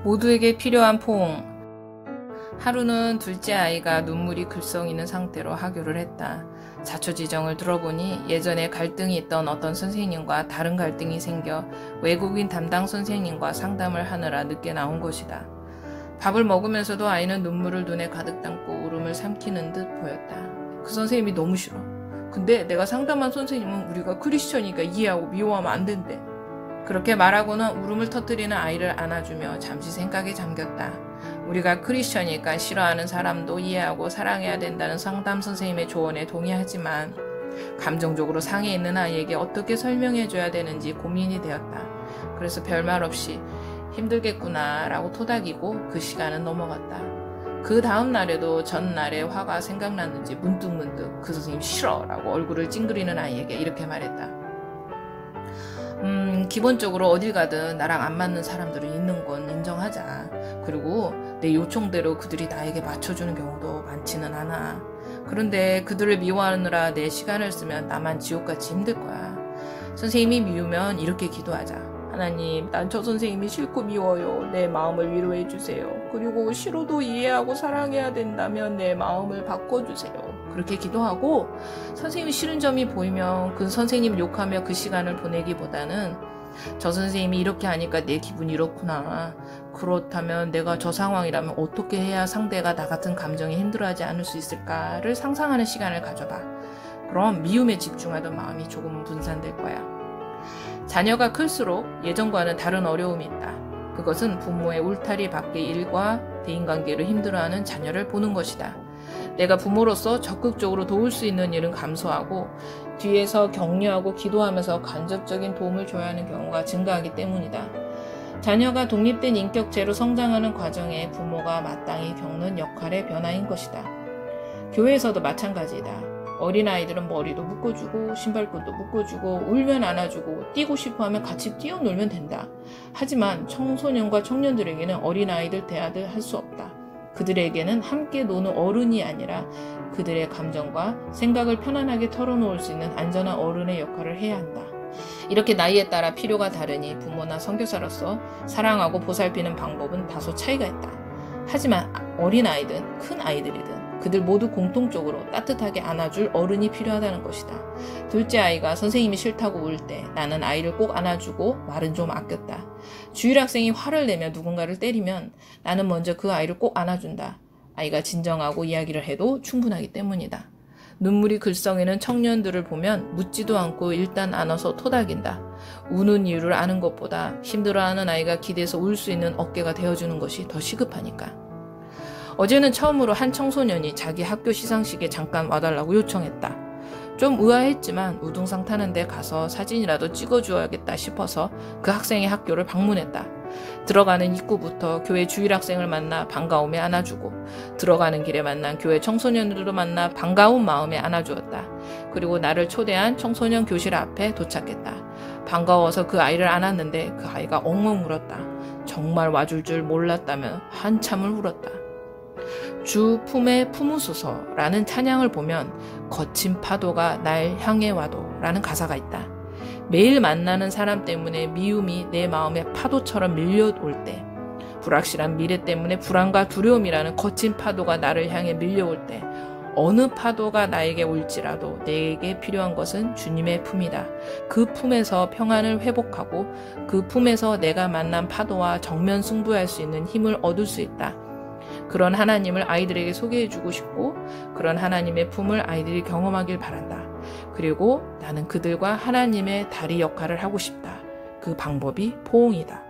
모두에게 필요한 포옹. 하루는 둘째 아이가 눈물이 글썽이는 상태로 하교를 했다. 자초지정을 들어보니 예전에 갈등이 있던 어떤 선생님과 다른 갈등이 생겨 외국인 담당 선생님과 상담을 하느라 늦게 나온 것이다. 밥을 먹으면서도 아이는 눈물을 눈에 가득 담고 울음을 삼키는 듯 보였다. 그 선생님이 너무 싫어. 근데 내가 상담한 선생님은 우리가 크리스천이니까 이해하고 미워하면 안 된대. 그렇게 말하고는 울음을 터뜨리는 아이를 안아주며 잠시 생각에 잠겼다. 우리가 크리스천이니까 싫어하는 사람도 이해하고 사랑해야 된다는 상담 선생님의 조언에 동의하지만 감정적으로 상해 있는 아이에게 어떻게 설명해줘야 되는지 고민이 되었다. 그래서 별말 없이 힘들겠구나 라고 토닥이고 그 시간은 넘어갔다. 그 다음 날에도 전날의 화가 생각났는지 문득문득 그 선생님 싫어 라고 얼굴을 찡그리는 아이에게 이렇게 말했다. 기본적으로 어딜 가든 나랑 안 맞는 사람들은 있는 건 인정하자. 그리고 내 요청대로 그들이 나에게 맞춰주는 경우도 많지는 않아. 그런데 그들을 미워하느라 내 시간을 쓰면 나만 지옥같이 힘들 거야. 선생님이 미우면 이렇게 기도하자. 하나님, 난 저 선생님이 싫고 미워요. 내 마음을 위로해 주세요. 그리고 싫어도 이해하고 사랑해야 된다면 내 마음을 바꿔주세요. 그렇게 기도하고 선생님이 싫은 점이 보이면 그 선생님 욕하며 그 시간을 보내기보다는 저 선생님이 이렇게 하니까 내 기분이 이렇구나. 그렇다면 내가 저 상황이라면 어떻게 해야 상대가 나 같은 감정에 힘들어하지 않을 수 있을까를 상상하는 시간을 가져봐. 그럼 미움에 집중하던 마음이 조금 분산될 거야. 자녀가 클수록 예전과는 다른 어려움이 있다. 그것은 부모의 울타리 밖의 일과 대인관계를 힘들어하는 자녀를 보는 것이다. 내가 부모로서 적극적으로 도울 수 있는 일은 감수하고 뒤에서 격려하고 기도하면서 간접적인 도움을 줘야 하는 경우가 증가하기 때문이다. 자녀가 독립된 인격체로 성장하는 과정에 부모가 마땅히 겪는 역할의 변화인 것이다. 교회에서도 마찬가지이다. 어린아이들은 머리도 묶어주고 신발끈도 묶어주고 울면 안아주고 뛰고 싶어하면 같이 뛰어놀면 된다. 하지만 청소년과 청년들에게는 어린아이들 대하듯 할 수 없다. 그들에게는 함께 노는 어른이 아니라 그들의 감정과 생각을 편안하게 털어놓을 수 있는 안전한 어른의 역할을 해야 한다. 이렇게 나이에 따라 필요가 다르니 부모나 선교사로서 사랑하고 보살피는 방법은 다소 차이가 있다. 하지만 어린아이든 큰 아이들이든 그들 모두 공통적으로 따뜻하게 안아줄 어른이 필요하다는 것이다. 둘째 아이가 선생님이 싫다고 울 때 나는 아이를 꼭 안아주고 말은 좀 아꼈다. 주일학생이 화를 내며 누군가를 때리면 나는 먼저 그 아이를 꼭 안아준다. 아이가 진정하고 이야기를 해도 충분하기 때문이다. 눈물이 글썽이는 청년들을 보면 묻지도 않고 일단 안아서 토닥인다. 우는 이유를 아는 것보다 힘들어하는 아이가 기대서 울 수 있는 어깨가 되어주는 것이 더 시급하니까. 어제는 처음으로 한 청소년이 자기 학교 시상식에 잠깐 와달라고 요청했다. 좀 의아했지만 우등상 타는데 가서 사진이라도 찍어주어야겠다 싶어서 그 학생의 학교를 방문했다. 들어가는 입구부터 교회 주일학생을 만나 반가움에 안아주고 들어가는 길에 만난 교회 청소년들도 만나 반가운 마음에 안아주었다. 그리고 나를 초대한 청소년 교실 앞에 도착했다. 반가워서 그 아이를 안았는데 그 아이가 엉엉 울었다. 정말 와줄 줄 몰랐다며 한참을 울었다. 주 품에 품으소서 라는 찬양을 보면 거친 파도가 날 향해 와도 라는 가사가 있다. 매일 만나는 사람 때문에 미움이 내 마음에 파도처럼 밀려올 때, 불확실한 미래 때문에 불안과 두려움이라는 거친 파도가 나를 향해 밀려올 때, 어느 파도가 나에게 올지라도 내게 필요한 것은 주님의 품이다. 그 품에서 평안을 회복하고 그 품에서 내가 만난 파도와 정면 승부할 수 있는 힘을 얻을 수 있다. 그런 하나님을 아이들에게 소개해주고 싶고 그런 하나님의 품을 아이들이 경험하길 바란다. 그리고 나는 그들과 하나님의 다리 역할을 하고 싶다. 그 방법이 포옹이다.